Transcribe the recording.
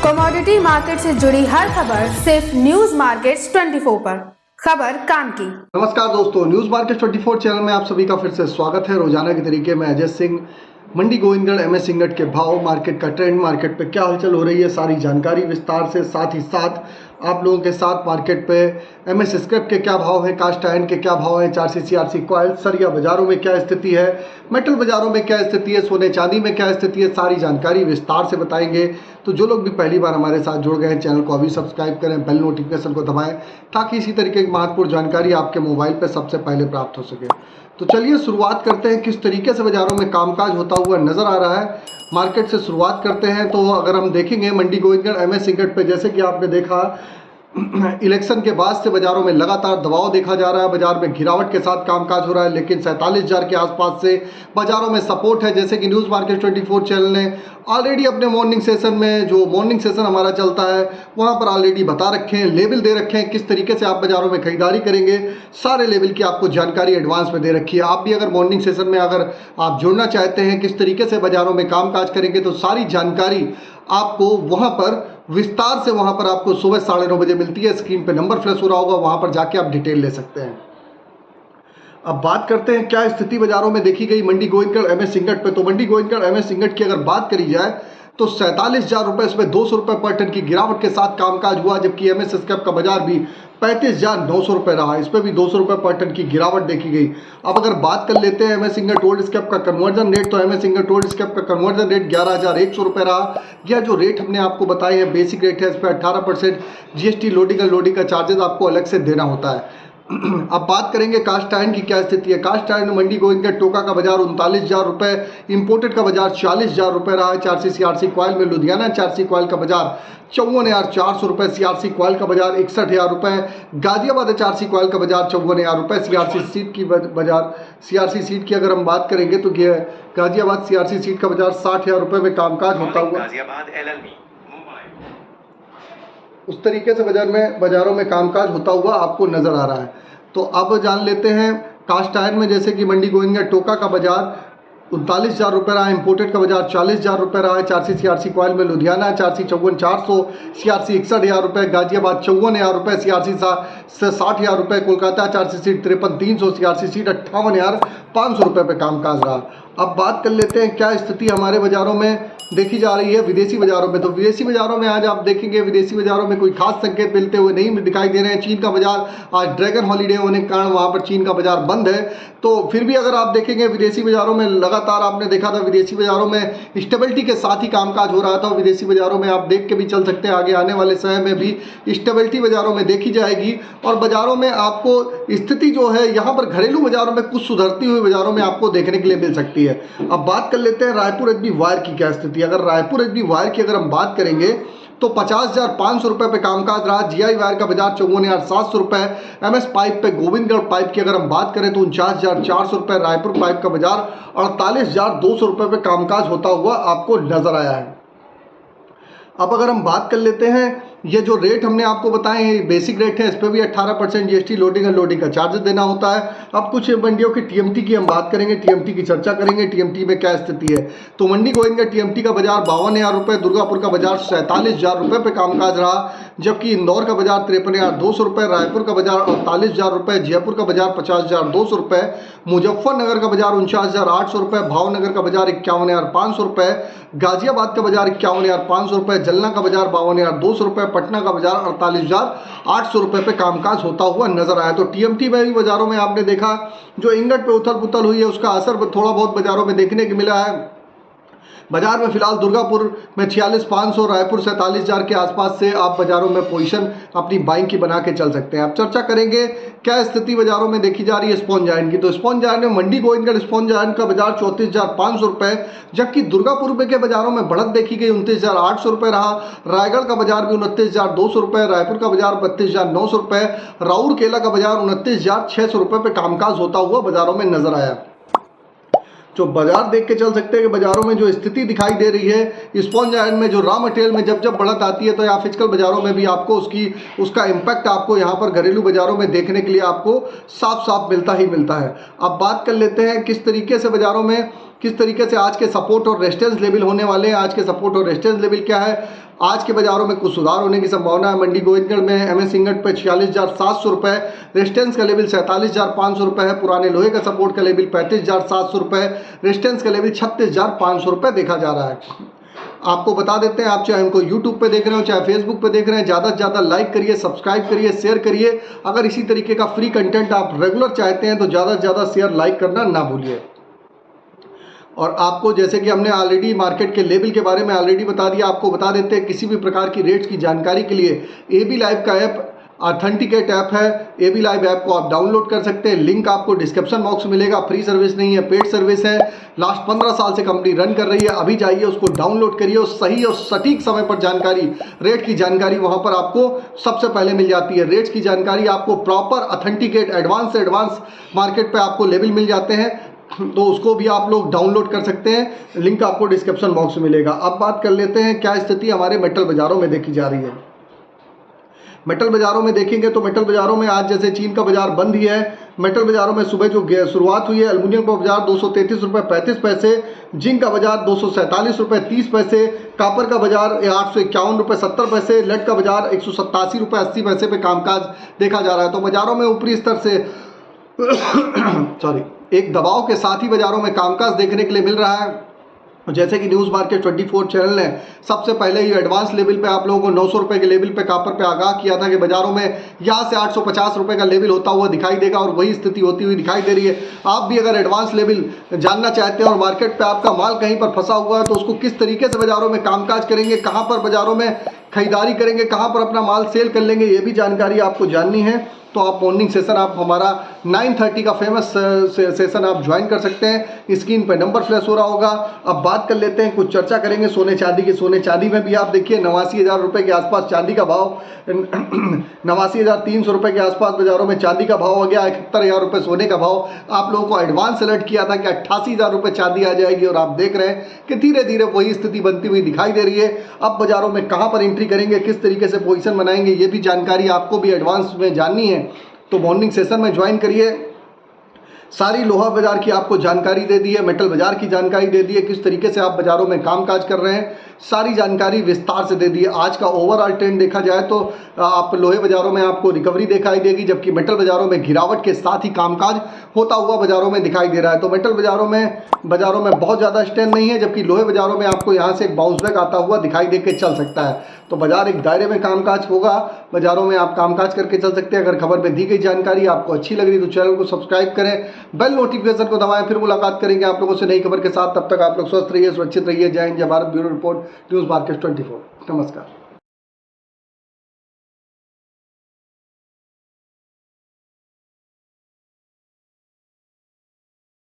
Commodity market से जुड़ी हर खबर सिर्फ न्यूज मार्केट्स 24 पर। खबर काम की। नमस्कार दोस्तों, न्यूज मार्केट 24 चैनल में आप सभी का फिर से स्वागत है। रोजाना के तरीके में अजय सिंह मंडी गोविंदगढ़ एमएस इंगट के भाव, मार्केट का ट्रेंड, मार्केट पे क्या हलचल हो रही है, सारी जानकारी विस्तार से, साथ ही साथ आप लोगों के साथ मार्केट पे एमएस स्क्रैप के क्या भाव है, कास्ट आयरन के क्या भाव है, 4सीसी आरसी कॉइल, सरिया बाजारों में क्या स्थिति है, मेटल बाजारों में क्या स्थिति है, सोने चांदी में क्या स्थिति है, सारी जानकारी विस्तार से बताएंगे। तो जो लोग भी पहली बार हमारे साथ जुड़ गए हैं, चैनल को अभी सब्सक्राइब करें, बेल नोटिफिकेशन को दबाएं ताकि इसी तरीके की महत्वपूर्ण जानकारी आपके मोबाइल पर सबसे पहले प्राप्त हो सके। तो चलिए शुरुआत करते हैं, किस तरीके से बाजारों में कामकाज होता हुआ नजर आ रहा है। मार्केट से शुरुआत करते हैं। तो अगर हम देखेंगे मंडी गोविंदगढ़ एमएस इंगट पे, जैसे कि आपने देखा इलेक्शन के बाद से बाजारों में लगातार दबाव देखा जा रहा है, बाजार में गिरावट के साथ कामकाज हो रहा है, लेकिन 47,000 के आसपास से बाजारों में सपोर्ट है। जैसे कि न्यूज़ मार्केट 24 चैनल ने ऑलरेडी अपने मॉर्निंग सेशन में, जो मॉर्निंग सेशन हमारा चलता है वहां पर ऑलरेडी बता रखे हैं, लेवल दे रखे हैं, किस तरीके से आप बाजारों में खरीदारी करेंगे, सारे लेवल की आपको जानकारी एडवांस में दे रखी है। आप भी अगर मॉर्निंग सेशन में अगर आप जुड़ना चाहते हैं, किस तरीके से बाजारों में कामकाज करेंगे, तो सारी जानकारी आपको वहां पर विस्तार से, वहां पर आपको सुबह 9:30 बजे मिलती है। स्क्रीन पे नंबर फ्लैश हो रहा होगा, वहां पर जाके आप डिटेल ले सकते हैं। अब बात करते हैं क्या स्थिति बाजारों में देखी गई मंडी गोविंदगढ़ एमएस इंगट पे। तो मंडी गोविंदगढ़ एमएस इंगट की अगर बात करी जाए तो 47,000 रुपए, इसमें 200 रुपए पर टन की गिरावट के साथ कामकाज हुआ, जबकि एमएस स्क्रैप का बाजार भी 35,900 रुपए रहा। इस पर भी 200 रुपए पर टन की गिरावट देखी गई। अब अगर बात कर लेते हैं एमएस इंगट ओल्ड स्क्रैप का कन्वर्जन रेट, तो एमएस इंगट ओल्ड स्क्रैप का कन्वर्जन रेट 11,100 रुपए रहा। यह जो रेट हमने आपको बताए हैं बेसिक रेट है, इस पर 18% जीएसटी लोडिंग और लोडिंग का चार्जेस आपको अलग से देना होता है। अब बात करेंगे कास्ट आयरन की क्या स्थिति है। कास्ट आयरन मंडी गोविंदगढ़ टोका का बाजार 39,000 रुपए, इंपोर्टेड का बाजार 40,000 रुपए रहा है। 4सीसी आरसी कॉइल में लुधियाना चारसी कॉइल का बाजार 54,400 रुपए, सीआरसी कॉइल का बाजार 61,000 रुपए, गाजियाबाद चारसी कॉइल का बाजार 54,000 रुपए, सीआरसी सीट की बाजार, सीआरसी सीट की अगर हम बात करेंगे तो गाजियाबाद सीआरसी सीट का बाजार 60,000 रुपए में कामकाज होता हुआ, उस तरीके से बाजारों में कामकाज होता हुआ आपको नजर आ रहा है। तो अब जान लेते हैं कास्ट आयरन में, जैसे कि मंडी गोविंदगढ़ टोका का बाजार 39,000 रुपए रहा, इंपोर्टेड का बाजार 40,000 रुपए रहा है। 4सीसी आरसी कॉइल में लुधियाना 4सी 54,400, सीआरसी 61,000 रुपए, गाजियाबाद 54,000 रुपए, सीआरसी 60,000 रुपए, कोलकाता 4सीसी 53,300, सीआरसी सीट 58,500 रुपए पे कामकाज रहा। अब बात कर लेते हैं क्या स्थिति हमारे बाजारों में देखी जा रही है विदेशी बाजारों में। तो विदेशी बाजारों में आज आप देखेंगे, विदेशी बाजारों में कोई खास संकेत मिलते हुए नहीं दिखाई दे रहे हैं। चीन का बाजार आज ड्रैगन हॉलीडे होने के कारण वहां पर चीन का बाजार बंद है। तो फिर भी अगर आप देखेंगे विदेशी बाजारों में लगातार आपने देखा था, विदेशी बाजारों में स्टेबिलिटी के साथ ही कामकाज हो रहा था। विदेशी बाजारों में आप देख के भी चल सकते हैं, आगे आने वाले समय में भी स्टेबिलिटी बाजारों में देखी जाएगी और बाजारों में आपको स्थिति जो है यहाँ पर घरेलू बाजारों में कुछ सुधरती हुई बाजारों में आपको देखने के लिए मिल सकती है। अब बात कर लेते हैं रायपुर एचबी वायर की क्या स्थिति। अगर रायपुर एचबी वायर की अगर हम बात करेंगे तो 50,500 रुपए पे कामकाज रहा। जीआई वायर का बाजार 54,700 रुपए, एमएस पाइप पे गोविंदगढ़ पाइप की अगर हम बात करें तो 49,400 रुपए, रायपुर पाइप का बाजार 48,200 रुपए पे कामकाज होता हुआ आपको नजर आया है। अब अगर हम बात कर लेते हैं, ये जो रेट हमने आपको बताए हैं बेसिक रेट है, इस पर भी 18% जीएसटी लोडिंग और लोडिंग का चार्जेस देना होता है। अब कुछ मंडियों की टीएमटी की हम बात करेंगे, टीएमटी की चर्चा करेंगे, टीएमटी में क्या स्थिति है। तो मंडी गोविंदगढ़ टीएमटी का बाजार 52,000 रुपए, दुर्गापुर का बाजार 47,000 रुपए पे कामकाज रहा, जबकि इंदौर का बाजार 53,200 रुपए, रायपुर का बाजार 48,000 रुपए, जयपुर का बाजार 50,200 रुपए, मुजफ्फरनगर का बाजार 49,800 रुपए, भावनगर का बाजार 51,500 रुपए, गाजियाबाद का बाजार 51,500 रुपए, जलना का बाजार 52,200 रुपए, पटना का बाजार 48,800 रुपए पे कामकाज होता हुआ नजर आया। तो टीएमटी में भी बाजारों में आपने देखा जो इंगट पे उथल पुथल हुई है, उसका असर थोड़ा बहुत बाजारों में देखने को मिला है। बाजार में फिलहाल दुर्गापुर में 46,500, रायपुर 47,000 के आसपास से आप बाजारों में पोजीशन अपनी बाइंग की बना के चल सकते हैं। अब चर्चा करेंगे क्या स्थिति बाजारों में देखी जा रही है स्पॉन्ज आयरन की। तो स्पॉन्ज आयरन में मंडी गोविंदगढ़ स्पॉन्ज आयरन का बाजार 34,500 रुपए, जबकि दुर्गापुर के बाजारों में बढ़त देखी गई 29,800 रुपए रहा। रायगढ़ का बाजार भी 29,200 रुपए, रायपुर का बाजार 32,900 रुपए, राउर केला का बाजार 29,600 रुपए पे कामकाज होता हुआ बाजारों में नजर आया। जो बाजार देख के चल सकते हैं कि बाजारों में जो स्थिति दिखाई दे रही है स्पॉन्ज आयरन में, जो रॉ मटेरियल में जब बढ़त आती है तो यहाँ फिजिकल बाजारों में भी आपको उसका इम्पैक्ट आपको यहाँ पर घरेलू बाजारों में देखने के लिए आपको साफ साफ मिलता ही मिलता है। अब बात कर लेते हैं किस तरीके से बाजारों में किस तरीके से आज के सपोर्ट और रेजिस्टेंस लेवल होने वाले हैं। आज के सपोर्ट और रेजिस्टेंस लेवल क्या है, आज के बाजारों में कुछ सुधार होने की संभावना है। मंडी गोविंदगढ़ में MS इंगट पे 46,700 रुपये, रेजिस्टेंस का लेवल 47,500 रुपये है। पुराने लोहे का सपोर्ट का लेवल 35,700 रुपये, रेजिस्टेंस का लेवल 36,500 रुपये देखा जा रहा है। आपको बता देते हैं, आप चाहे हमको YouTube पे देख रहे हो चाहे Facebook पे देख रहे हैं, ज़्यादा से ज़्यादा लाइक करिए, सब्सक्राइब करिए, शेयर करिए। अगर इसी तरीके का फ्री कंटेंट आप रेगुलर चाहते हैं तो ज़्यादा से ज़्यादा शेयर लाइक करना ना भूलिए। और आपको जैसे कि हमने ऑलरेडी मार्केट के लेवल के बारे में ऑलरेडी बता दिया, आपको बता देते हैं किसी भी प्रकार की रेट्स की जानकारी के लिए AB लाइव का ऐप ऑथेंटिकेट ऐप है। AB लाइव ऐप को आप डाउनलोड कर सकते हैं, लिंक आपको डिस्क्रिप्शन बॉक्स में मिलेगा। फ्री सर्विस नहीं है, पेड सर्विस है। लास्ट 15 साल से कंपनी रन कर रही है। अभी जाइए उसको डाउनलोड करिए और सही और सटीक समय पर जानकारी, रेट की जानकारी वहां पर आपको सबसे पहले मिल जाती है। रेट्स की जानकारी आपको प्रॉपर ऑथेंटिकेट एडवांस से एडवांस मार्केट पर आपको लेवल मिल जाते हैं, तो उसको भी आप लोग डाउनलोड कर सकते हैं। लिंक आपको डिस्क्रिप्शन बॉक्स में मिलेगा। अब बात कर लेते हैं क्या स्थिति हमारे मेटल बाजारों में देखी जा रही है। मेटल बाजारों में देखेंगे तो मेटल बाजारों में आज जैसे चीन का बाजार बंद ही है। मेटल बाजारों में सुबह जो शुरुआत हुई है, एल्युमिनियम का बाजार 233 रुपये 35 पैसे, जिंक का बाजार 247 रुपये 30 पैसे, कापर का बाजार 851 रुपये 70 पैसे, लेड का बाजार 187 रुपये 80 पैसे पे कामकाज देखा जा रहा है। तो बाजारों में ऊपरी स्तर से एक दबाव के साथ ही बाजारों में कामकाज देखने के लिए मिल रहा है। जैसे कि न्यूज़ मार्केट 24 चैनल ने सबसे पहले ही एडवांस लेवल पे आप लोगों को 900 रुपये के लेवल पे कापर पे आगाह किया था कि बाजारों में यहाँ से 850 रुपये का लेवल होता हुआ दिखाई देगा, और वही स्थिति होती हुई दिखाई दे रही है। आप भी अगर एडवांस लेवल जानना चाहते हैं और मार्केट पे आपका माल कहीं पर फंसा हुआ है तो उसको किस तरीके से बाजारों में कामकाज करेंगे, कहाँ पर बाजारों में खरीदारी करेंगे, कहाँ पर अपना माल सेल कर लेंगे, ये भी जानकारी आपको जाननी है तो आप मॉर्निंग सेशन आप हमारा 9:30 का फेमस सेशन आप ज्वाइन कर सकते हैं। स्क्रीन पे नंबर फ्लैश हो रहा होगा। अब बात कर लेते हैं, कुछ चर्चा करेंगे सोने चांदी की। सोने चांदी में भी आप देखिए 89,000 रुपये के आसपास चांदी का भाव, 89,300 रुपये के आसपास बाजारों में चांदी का भाव हो गया। 71,000 रुपये सोने का भाव। आप लोगों को एडवांस अलर्ट किया था कि 88,000 रुपये चांदी आ जाएगी, और आप देख रहे हैं कि धीरे धीरे वही स्थिति बनती हुई दिखाई दे रही है। अब बाजारों में कहाँ पर एंट्री करेंगे, किस तरीके से पोजीशन बनाएंगे, ये भी जानकारी आपको भी एडवांस में जाननी है तो मॉर्निंग सेशन में ज्वाइन करिए। सारी लोहा बाजार की आपको जानकारी दे दी है, मेटल बाजार की जानकारी दे दी है, किस तरीके से आप बाजारों में कामकाज कर रहे हैं, सारी जानकारी विस्तार से दे दी है। आज का ओवरऑल ट्रेंड देखा जाए तो आप लोहे बाजारों में आपको रिकवरी दिखाई देगी, जबकि मेटल बाजारों में गिरावट के साथ ही कामकाज होता हुआ बाजारों में दिखाई दे रहा है। तो मेटल बाजारों में बहुत ज़्यादा स्ट्रेंथ नहीं है, जबकि लोहे बाजारों में आपको यहाँ से एक बाउंस बैक आता हुआ दिखाई दे के चल सकता है। तो बाजार एक दायरे में कामकाज होगा, बाजारों में आप कामकाज करके चल सकते हैं। अगर खबर में दी गई जानकारी आपको अच्छी लग रही तो चैनल को सब्सक्राइब करें, बेल नोटिफिकेशन को दबाएं। फिर मुलाकात करेंगे आप लोगों से नई खबर के साथ। तब तक आप लोग स्वस्थ रहिए, सुरक्षित रहिए। जय हिंद, जय Bharat. Bureau report, news market 24। नमस्कार।